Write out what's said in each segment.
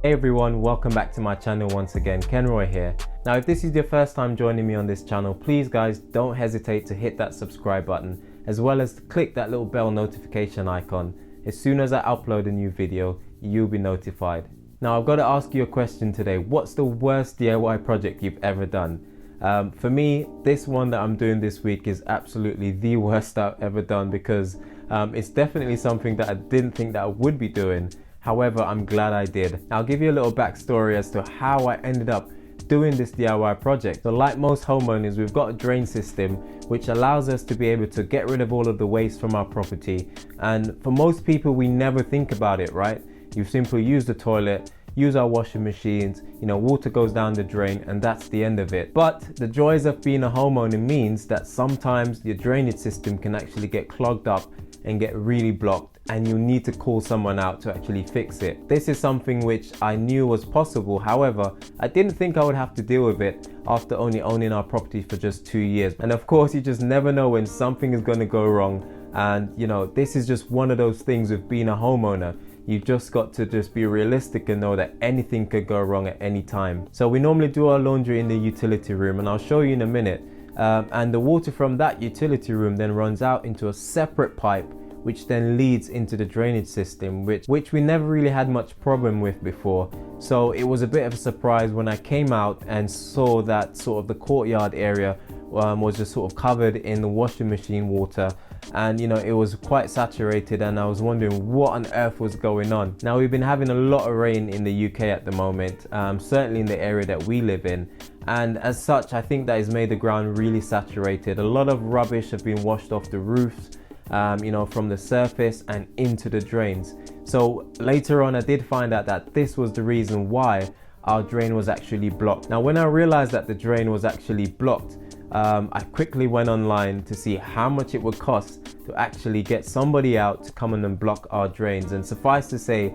Hey everyone, welcome back to my channel once again. Kenroy here. Now if this is your first time joining me on this channel, please guys don't hesitate to hit that subscribe button as well as click that little bell notification icon. As soon as I upload a new video, you'll be notified. Now I've got to ask you a question today. What's the worst DIY project you've ever done? For me, this one that I'm doing this week is absolutely the worst I've ever done because it's definitely something that I didn't think that I would be doing. However, I'm glad I did. I'll give you a little backstory as to how I ended up doing this DIY project. So like most homeowners, we've got a drain system which allows us to be able to get rid of all of the waste from our property. And for most people, we never think about it, right? You simply use the toilet, use our washing machines, water goes down the drain and that's the end of it. But the joys of being a homeowner means that sometimes your drainage system can actually get clogged up and get really blocked, and you'll need to call someone out to actually fix it. This is something which I knew was possible. However, I didn't think I would have to deal with it after only owning our property for just 2 years. And of course, you just never know when something is going to go wrong. And this is just one of those things with being a homeowner. You've just got to just be realistic and know that anything could go wrong at any time. So we normally do our laundry in the utility room, and I'll show you in a minute. And the water from that utility room then runs out into a separate pipe which then leads into the drainage system, which we never really had much problem with before. So it was a bit of a surprise when I came out and saw that sort of the courtyard area was just sort of covered in the washing machine water, and it was quite saturated, and I was wondering what on earth was going on. Now we've been having a lot of rain in the UK at the moment, certainly in the area that we live in, and as such I think that has made the ground really saturated. A lot of rubbish have been washed off the roofs, from the surface and into the drains. So later on I did find out that this was the reason why our drain was actually blocked. Now when I realized that the drain was actually blocked, I quickly went online to see how much it would cost to actually get somebody out to come in and block our drains, and suffice to say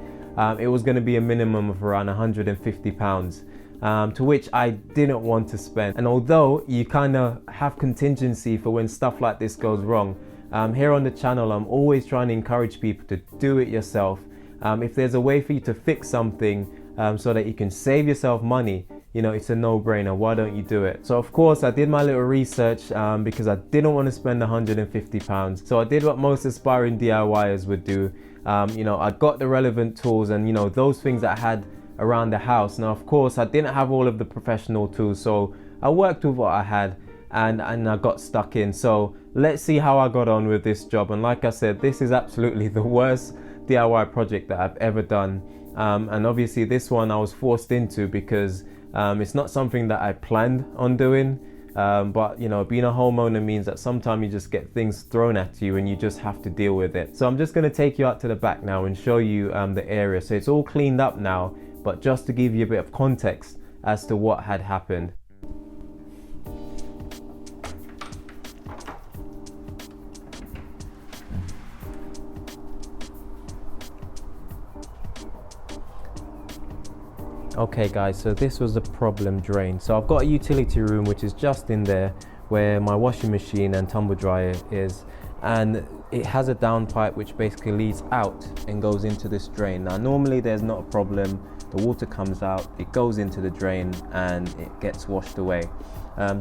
it was going to be a minimum of around £150, to which I didn't want to spend. And although you kind of have contingency for when stuff like this goes wrong, here on the channel I'm always trying to encourage people to do it yourself. If there's a way for you to fix something so that you can save yourself money, it's a no-brainer. Why don't you do it? So of course I did my little research because I didn't want to spend £150. So I did what most aspiring DIYers would do. I got the relevant tools and those things that I had around the house. Now of course I didn't have all of the professional tools, so I worked with what I had and I got stuck in. So let's see how I got on with this job. And like I said, this is absolutely the worst DIY project that I've ever done. And obviously this one I was forced into because it's not something that I planned on doing. But being a homeowner means that sometimes you just get things thrown at you and you just have to deal with it. So I'm just going to take you out to the back now and show you the area. So it's all cleaned up now, but just to give you a bit of context as to what had happened. Okay guys, so this was the problem drain. So I've got a utility room which is just in there where my washing machine and tumble dryer is, and it has a down pipe which basically leads out and goes into this drain. Now normally there's not a problem, the water comes out, it goes into the drain and it gets washed away.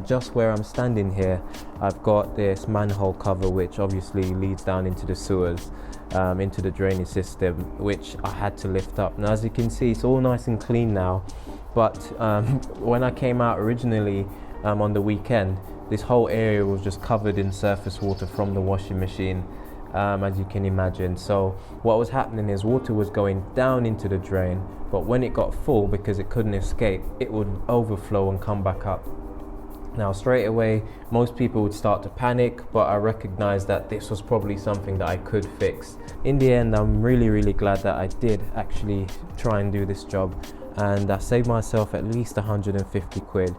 Just where I'm standing here, I've got this manhole cover which obviously leads down into the sewers, into the drainage system, which I had to lift up. Now as you can see, it's all nice and clean now, but when I came out originally on the weekend, this whole area was just covered in surface water from the washing machine, as you can imagine. So what was happening is water was going down into the drain, but when it got full, because it couldn't escape, it would overflow and come back up. Now straight away most people would start to panic, but I recognized that this was probably something that I could fix. In the end, I'm really glad that I did actually try and do this job, and I saved myself at least 150 quid.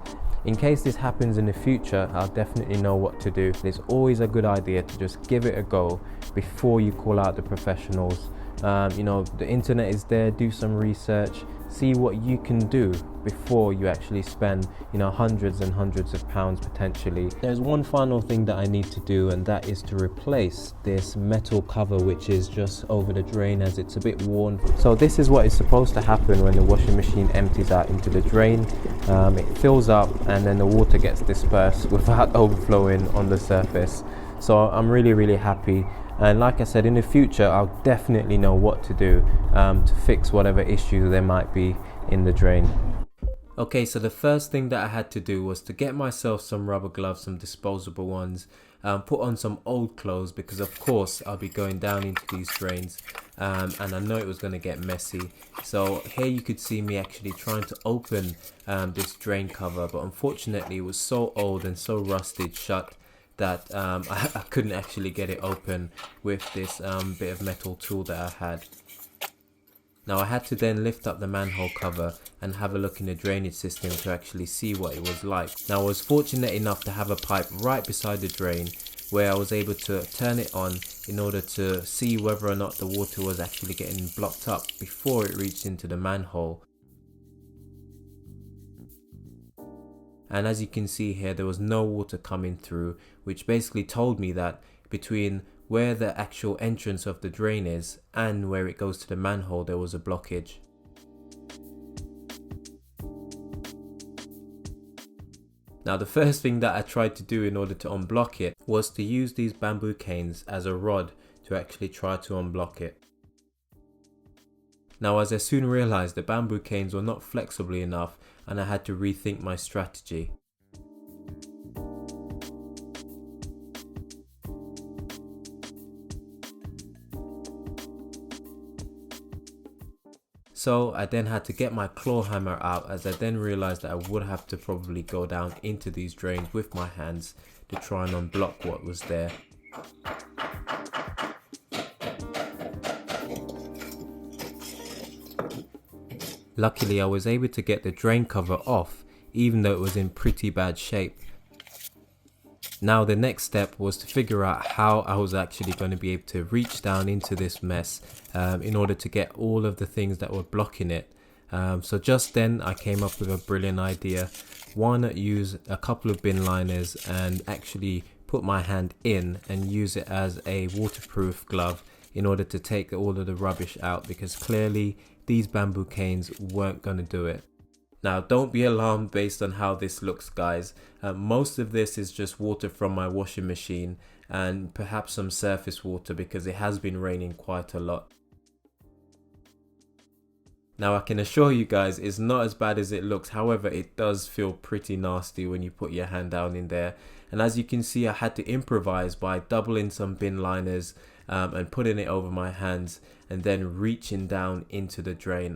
In case this happens in the future, I'll definitely know what to do. It's always a good idea to just give it a go before you call out the professionals. You know, the internet is there. Do some research, see what you can do before you actually spend, you know, hundreds and hundreds of pounds potentially. There's one final thing that I need to do, and that is to replace this metal cover which is just over the drain, as it's a bit worn. So this is what is supposed to happen when the washing machine empties out into the drain. It fills up and then the water gets dispersed without overflowing on the surface. So I'm really happy, and like I said, in the future I'll definitely know what to do to fix whatever issue there might be in the drain. Okay, so the first thing that I had to do was to get myself some rubber gloves, some disposable ones, put on some old clothes, because of course I'll be going down into these drains, and I know it was going to get messy. So here you could see me actually trying to open this drain cover, but unfortunately it was so old and so rusted shut that I couldn't actually get it open with this bit of metal tool that I had. Now I had to then lift up the manhole cover and have a look in the drainage system to actually see what it was like. Now I was fortunate enough to have a pipe right beside the drain where I was able to turn it on in order to see whether or not the water was actually getting blocked up before it reached into the manhole. And as you can see here, there was no water coming through, which basically told me that between where the actual entrance of the drain is and where it goes to the manhole, there was a blockage. Now the first thing that I tried to do in order to unblock it was to use these bamboo canes as a rod to actually try to unblock it. Now as I soon realized, the bamboo canes were not flexible enough and I had to rethink my strategy. So I then had to get my claw hammer out, as I then realized that I would have to probably go down into these drains with my hands to try and unblock what was there. Luckily I was able to get the drain cover off, even though it was in pretty bad shape. Now the next step was to figure out how I was actually going to be able to reach down into this mess in order to get all of the things that were blocking it. So just then I came up with a brilliant idea. One, use a couple of bin liners and actually put my hand in and use it as a waterproof glove in order to take all of the rubbish out, because clearly these bamboo canes weren't going to do it. Now don't be alarmed based on how this looks, guys. Most of this is just water from my washing machine and perhaps some surface water, because it has been raining quite a lot. Now I can assure you guys it's not as bad as it looks, however it does feel pretty nasty when you put your hand down in there. And as you can see, I had to improvise by doubling some bin liners and putting it over my hands and then reaching down into the drain.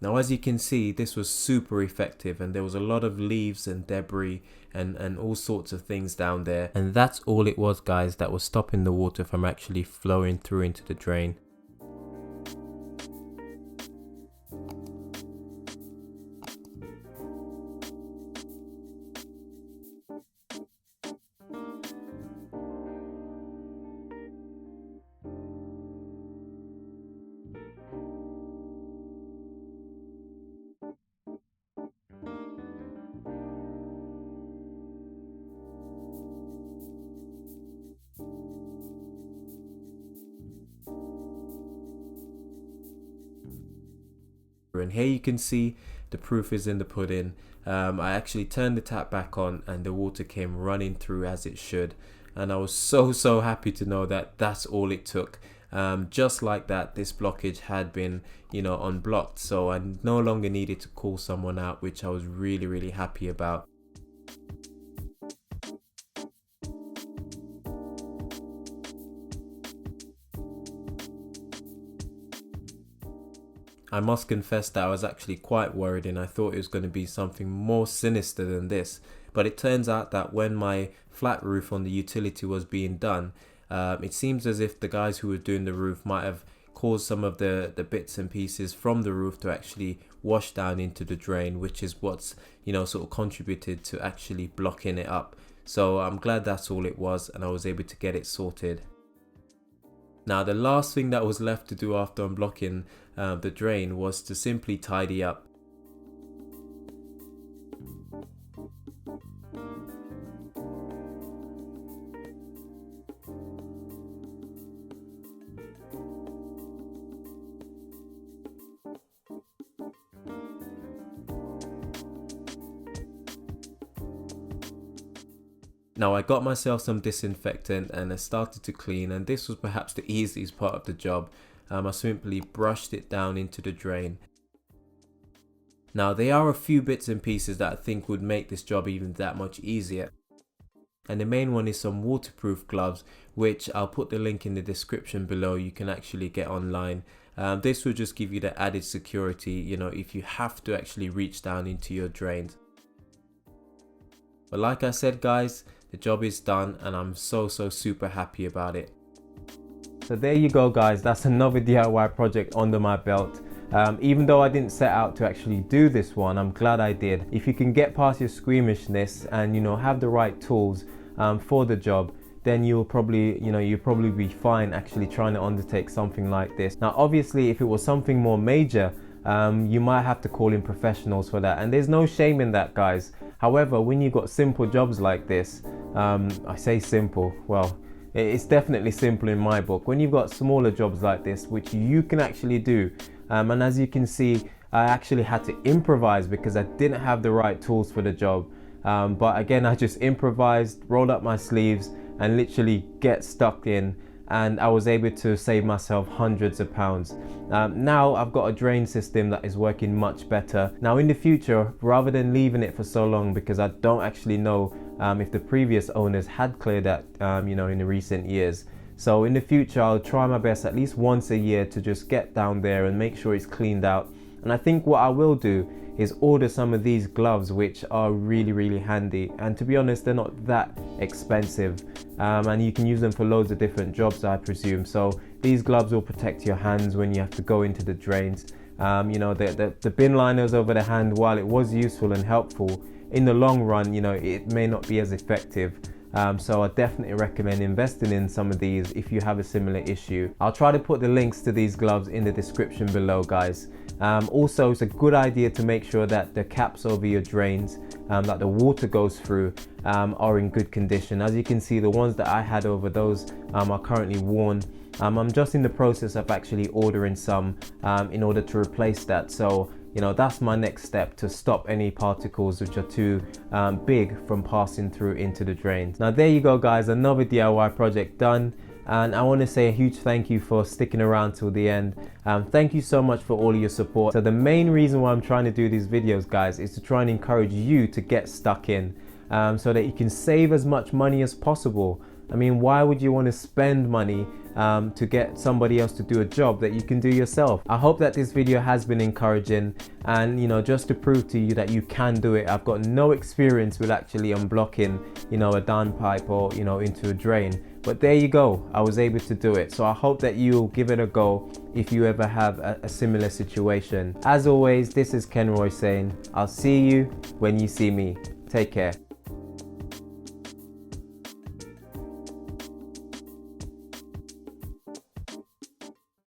Now as you can see, this was super effective, and there was a lot of leaves and debris and all sorts of things down there. And that's all it was, guys, that was stopping the water from actually flowing through into the drain. And here you can see the proof is in the pudding. I actually turned the tap back on and the water came running through as it should, and I was so happy to know that that's all it took. Just like that, this blockage had been, you know, unblocked, so I no longer needed to call someone out, which I was really happy about. I must confess that I was actually quite worried, and I thought it was going to be something more sinister than this. But it turns out that when my flat roof on the utility was being done, it seems as if the guys who were doing the roof might have caused some of the bits and pieces from the roof to actually wash down into the drain, which is what's, you know, sort of contributed to actually blocking it up. So I'm glad that's all it was, and I was able to get it sorted. Now the last thing that was left to do after unblocking the drain was to simply tidy up. Now I got myself some disinfectant and I started to clean, and this was perhaps the easiest part of the job. I simply brushed it down into the drain. Now there are a few bits and pieces that I think would make this job even that much easier. And the main one is some waterproof gloves, which I'll put the link in the description below. You can actually get online. This will just give you the added security, you know, if you have to actually reach down into your drains. But like I said guys, the job is done and I'm so super happy about it. So there you go guys, that's another DIY project under my belt. Even though I didn't set out to actually do this one, I'm glad I did. If you can get past your squeamishness and, you know, have the right tools for the job, then you'll probably be fine actually trying to undertake something like this. Now obviously if it was something more major, you might have to call in professionals for that, and there's no shame in that guys. However, when you've got simple jobs like this, I say simple, well, it's definitely simple in my book. When you've got smaller jobs like this, which you can actually do, and as you can see, I actually had to improvise because I didn't have the right tools for the job. But again, I just improvised, rolled up my sleeves and literally get stuck in, and I was able to save myself hundreds of pounds. Now I've got a drain system that is working much better. Now in the future, rather than leaving it for so long, because I don't actually know if the previous owners had cleared that you know, in the recent years. So in the future, I'll try my best at least once a year to just get down there and make sure it's cleaned out. And I think what I will do is order some of these gloves, which are really handy, and to be honest they're not that expensive, and you can use them for loads of different jobs I presume. So these gloves will protect your hands when you have to go into the drains. You know, the bin liners over the hand, while it was useful and helpful, in the long run, you know, it may not be as effective. So I definitely recommend investing in some of these if you have a similar issue. I'll try to put the links to these gloves in the description below guys. Also, it's a good idea to make sure that the caps over your drains that the water goes through are in good condition. As you can see, the ones that I had over those are currently worn. I'm just in the process of actually ordering some in order to replace that. So, you know, that's my next step, to stop any particles which are too big from passing through into the drains. Now there you go guys, another DIY project done. And I want to say a huge thank you for sticking around till the end. Thank you so much for all of your support. So the main reason why I'm trying to do these videos guys is to try and encourage you to get stuck in, so that you can save as much money as possible. I mean, why would you want to spend money to get somebody else to do a job that you can do yourself? I hope that this video has been encouraging, and you know, just to prove to you that you can do it. I've got no experience with actually unblocking, you know, a downpipe or, you know, into a drain, but there you go, I was able to do it. So I hope that you'll give it a go if you ever have a similar situation. As always, this is Kenroy saying, I'll see you when you see me. Take care.